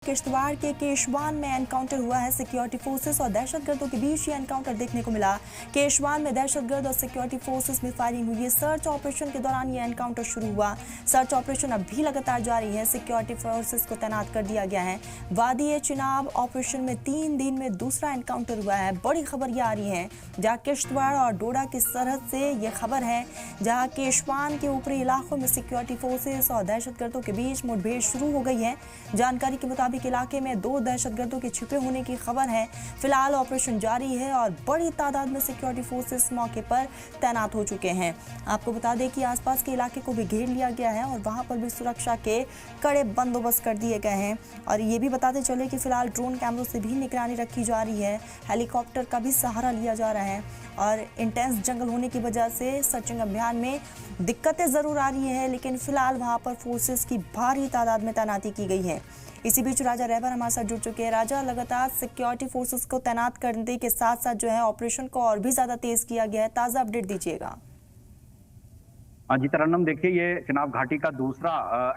किश्तवाड़ के केशवान में एनकाउंटर हुआ है। सिक्योरिटी फोर्सेस और दहशतगर्दों के बीच ये एनकाउंटर देखने को मिला। केशवान में दहशतगर्द और सिक्योरिटी फोर्सेस में फायरिंग हुई है। सर्च ऑपरेशन के दौरान ये एनकाउंटर शुरू हुआ। सर्च ऑपरेशन अब भी लगातार जारी है। सिक्योरिटी फोर्सेस को तैनात कर दिया गया है। वादी चिनाब ऑपरेशन में 3 दिन में दूसरा एनकाउंटर हुआ है। बड़ी खबर ये आ रही है जहाँ किश्तवाड़ और डोडा की सरहद से ये खबर है, जहाँ केशवान के ऊपरी इलाकों में सिक्योरिटी फोर्सेस और दहशतगर्दों के बीच मुठभेड़ शुरू हो गई है। जानकारी के मुताबिक इलाके में 2 दहशतगर्दों के छिपे होने की खबर है। फिलहाल ऑपरेशन जारी है और बड़ी तादाद में सिक्योरिटी फोर्सेस मौके पर तैनात हो चुके हैं। आपको बता दें कि आसपास के इलाके को भी घेर लिया गया है और वहां पर भी सुरक्षा के कड़े बंदोबस्त कर दिए गए हैं। और ये भी बताते चले कि फिलहाल ड्रोन कैमरों से भी निगरानी रखी जा रही है। हेलीकॉप्टर का भी सहारा लिया जा रहा है और इंटेंस जंगल होने की वजह से सर्चिंग अभियान में दिक्कतें जरूर आ रही है, लेकिन फिलहाल वहां पर फोर्सेस की भारी तादाद में तैनाती की गई है। इसी बीच राजा रहबर हमारे साथ जुड़ चुके हैं। राजा, लगातार सिक्योरिटी फोर्सेस को तैनात करने के साथ साथ जो है ऑपरेशन को और भी ज्यादा तेज किया गया है। ताजा अपडेट दीजिएगा। जी तरन्नुम, देखिए ये चिनाब घाटी का दूसरा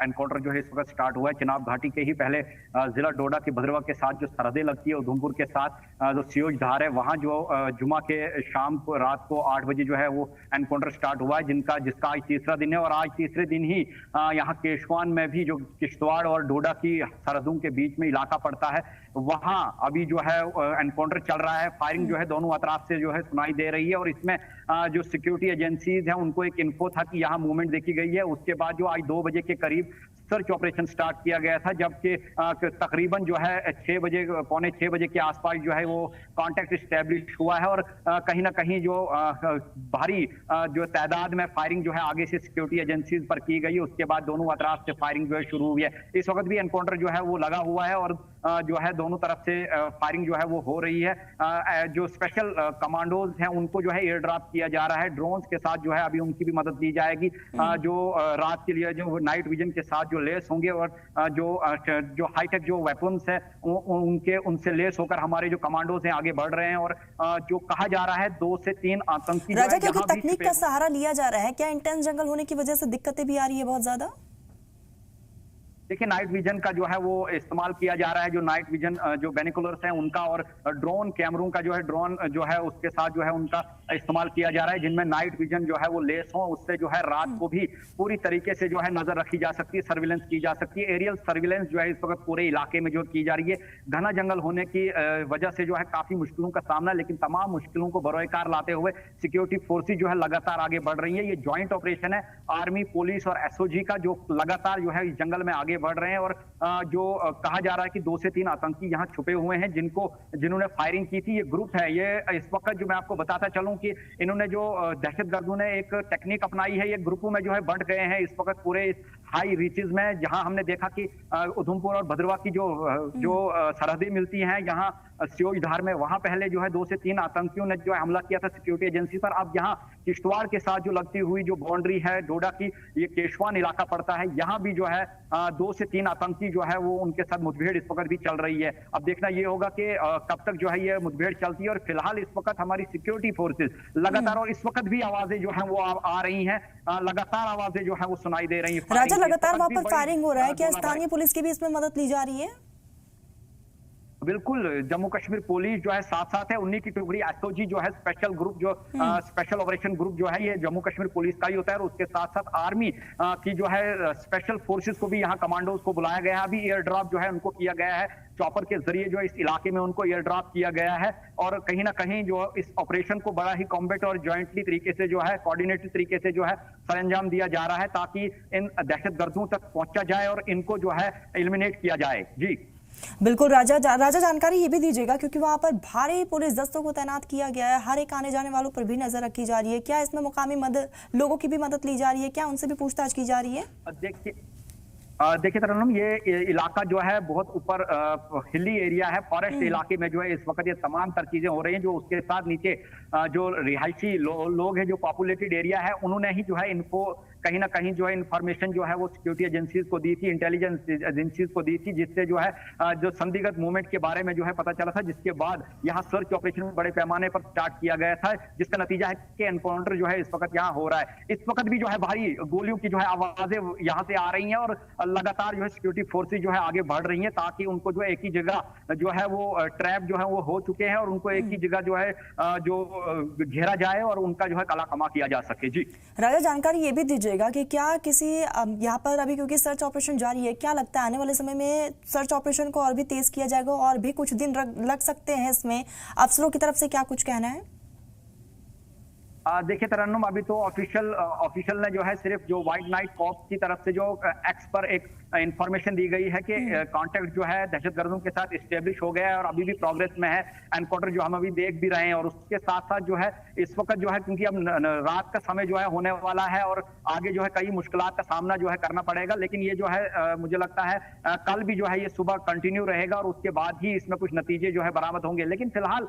एनकाउंटर जो है इस वक्त स्टार्ट हुआ है। चिनाब घाटी के ही पहले जिला डोडा की भद्रवा के साथ जो सरहदें लगती है, उधमपुर के साथ जो सियोज धार है, वहां जो जुमा के शाम को रात को 8 बजे जो है वो एनकाउंटर स्टार्ट हुआ है, जिसका आज तीसरा दिन है। और आज तीसरे दिन ही यहाँ केशवान में भी जो किश्तवाड़ और डोडा की सरहदों के बीच में इलाका पड़ता है, वहां अभी जो है एनकाउंटर चल रहा है। फायरिंग जो है दोनों अतराफ से जो है सुनाई दे रही है और इसमें जो सिक्योरिटी एजेंसीज हैं उनको एक इन्फो था कि यहाँ मूवमेंट देखी गई है। उसके बाद जो आज 2 बजे के करीब सर्च ऑपरेशन स्टार्ट किया गया था, जबकि तकरीबन जो है 6 बजे, पौने 6 बजे के आसपास जो है वो कांटेक्ट स्टैब्लिश हुआ है। और कहीं ना कहीं जो भारी जो तादाद में फायरिंग जो है आगे से सिक्योरिटी एजेंसीज पर की गई, उसके बाद दोनों अतराफ से फायरिंग जो है शुरू हुई है। इस वक्त भी एनकाउंटर जो है वो लगा हुआ है और जो है दोनों तरफ से फायरिंग जो है वो हो रही है। जो स्पेशल कमांडोज हैं उनको जो है एयर ड्रॉप किया जा रहा है। ड्रोन्स के साथ जो है अभी उनकी भी मदद दी जाएगी, जो रात के लिए जो नाइट विजन के साथ जो लेस होंगे और जो हाईटेक जो वेपन्स है उनसे लेस होकर हमारे जो कमांडोज हैं आगे बढ़ रहे हैं। और जो कहा जा रहा है 2 से 3 आतंकी राजा, क्योंकि तकनीक का सहारा लिया जा रहा है, क्या इंटेंस जंगल होने की वजह से दिक्कतें भी आ रही है बहुत ज्यादा? देखिए नाइट विजन का जो है वो इस्तेमाल किया जा रहा है, जो नाइट विजन जो बाइनोकुलर्स हैं उनका और ड्रोन कैमरों का जो है ड्रोन जो है उसके साथ जो है उनका इस्तेमाल किया जा रहा है, जिनमें नाइट विजन जो है वो लेस हो। उससे जो है रात को भी पूरी तरीके से जो है नजर रखी जा सकती है, सर्विलेंस की जा सकती है। एरियल सर्विलेंस जो है इस वक्त पूरे इलाके में जो की जा रही है। घना जंगल होने की वजह से जो है काफी मुश्किलों का सामना, लेकिन तमाम मुश्किलों को बरोकार लाते हुए सिक्योरिटी फोर्सेज जो है लगातार आगे बढ़ रही है। ये ज्वाइंट ऑपरेशन है आर्मी, पुलिस और एसओजी का, जो लगातार जो है इस जंगल में आगे बढ़ रहे हैं। और जो कहा जा रहा है कि 2 से 3 आतंकी यहाँ छुपे हुए हैं जिन्होंने फायरिंग की थी। ये ग्रुप है, ये इस वक्त जो मैं आपको बताता चलूं कि इन्होंने जो दहशतगर्दों ने एक टेक्निक अपनाई है, ये ग्रुपों में जो है बंट गए हैं इस वक्त पूरे हाई रीचेज में। जहां हमने देखा कि उधमपुर और भद्रवा की जो सरहदें मिलती हैं यहाँ सियोज धार में, वहां पहले जो है 2 से 3 आतंकियों ने जो हमला किया था सिक्योरिटी एजेंसी पर। अब यहाँ किश्तवाड़ के साथ जो लगती हुई जो बाउंड्री है डोडा की, ये केशवान इलाका पड़ता है, यहाँ भी जो है 2 से 3 आतंकी जो है वो उनके साथ मुठभेड़ इस वक्त भी चल रही है। अब देखना ये होगा कि कब तक जो है ये मुठभेड़ चलती है। और फिलहाल इस वक्त हमारी सिक्योरिटी फोर्सेज लगातार, और इस वक्त भी आवाजें जो है वो आ रही हैं, लगातार आवाजें जो है वो सुनाई दे रही है। राजा, लगातार वहां पर फायरिंग हो रहा है, क्या स्थानीय पुलिस की भी इसमें मदद ली जा रही है? बिल्कुल, जम्मू कश्मीर पुलिस जो है साथ साथ है। 19 की टुकड़ी एसओजी जो है स्पेशल ग्रुप, जो स्पेशल ऑपरेशन ग्रुप जो है ये जम्मू कश्मीर पुलिस का ही होता है। और उसके साथ साथ आर्मी की जो है स्पेशल फोर्सेस को भी यहाँ कमांडोज को बुलाया गया है। अभी एयर ड्रॉप जो है उनको किया गया है, चॉपर के जरिए जो इस इलाके में उनको एयर ड्रॉप किया गया है। और कहीं ना कहीं जो इस ऑपरेशन को बड़ा ही कॉम्बैट और ज्वाइंटली तरीके से जो है, कोऑर्डिनेटेड तरीके से जो है सरंजाम दिया जा रहा है, ताकि इन दहशतगर्दों तक पहुंचा जाए और इनको जो है एलिमिनेट किया जाए। जी बिल्कुल राजा, जानकारी ये भी दीजिएगा, क्योंकि वहां पर भारी पुलिस दस्तों को तैनात किया गया है, हर एक आने जाने वालों पर भी नजर रखी जा रही है। क्या इसमें मुकामी लोगों की भी मदद ली जा रही है? क्या उनसे भी पूछताछ की जा रही है? देखिए तरन्नुम, ये इलाका जो है बहुत ऊपर हिली एरिया है, फॉरेस्ट इलाके में जो है इस वक्त ये तमाम तर चीजें हो रही हैं। जो उसके साथ नीचे जो रिहायशी लोग हैं, जो पॉपुलेटेड एरिया है, उन्होंने ही जो है इनको कहीं ना कहीं जो है इंफॉर्मेशन जो है वो सिक्योरिटी एजेंसीज को दी थी, इंटेलिजेंस एजेंसीज को दी थी, जिससे जो है जो संदिग्ध मूवमेंट के बारे में जो है पता चला था, जिसके बाद यहाँ सर्च ऑपरेशन बड़े पैमाने पर स्टार्ट किया गया था, जिसका नतीजा है कि एनकाउंटर जो है इस वक्त यहाँ हो रहा है। इस वक्त भी जो है भारी गोलियों की जो है आवाजें यहाँ से आ रही हैं और लगातार जो है सिक्योरिटी फोर्सेज जो है आगे बढ़ रही हैं, ताकि उनको जो है एक ही जगह जो है वो ट्रैप जो है वो हो चुके हैं और उनको एक ही जगह जो है जो घेरा जाए और उनका जो है कला कमा किया जा सके। जी राजा, जानकारी ये भी दीजिएगा कि क्या किसी यहाँ पर अभी क्योंकि सर्च ऑपरेशन जारी है, क्या लगता है आने वाले समय में सर्च ऑपरेशन को और भी तेज किया जाएगा और भी कुछ दिन लग सकते हैं इसमें? अफसरों की तरफ से क्या कुछ कहना है? देखिए तरन्नुम, अभी तो ऑफिशियल ने जो है सिर्फ जो व्हाइट नाइट कॉप्स की तरफ से जो एक्स पर एक इंफॉर्मेशन दी गई है कि कांटेक्ट जो है दहशतगर्दों के साथ इस्टेब्लिश हो गया है और अभी भी प्रोग्रेस में है एनकाउंटर, जो हम अभी देख भी रहे हैं। और उसके साथ साथ जो है इस वक्त जो है क्योंकि अब रात का समय जो है होने वाला है और आगे जो है कई मुश्किलात का सामना जो है करना पड़ेगा, लेकिन ये जो है मुझे लगता है कल भी जो है ये सुबह कंटिन्यू रहेगा और उसके बाद ही इसमें कुछ नतीजे जो है बरामद होंगे। लेकिन फिलहाल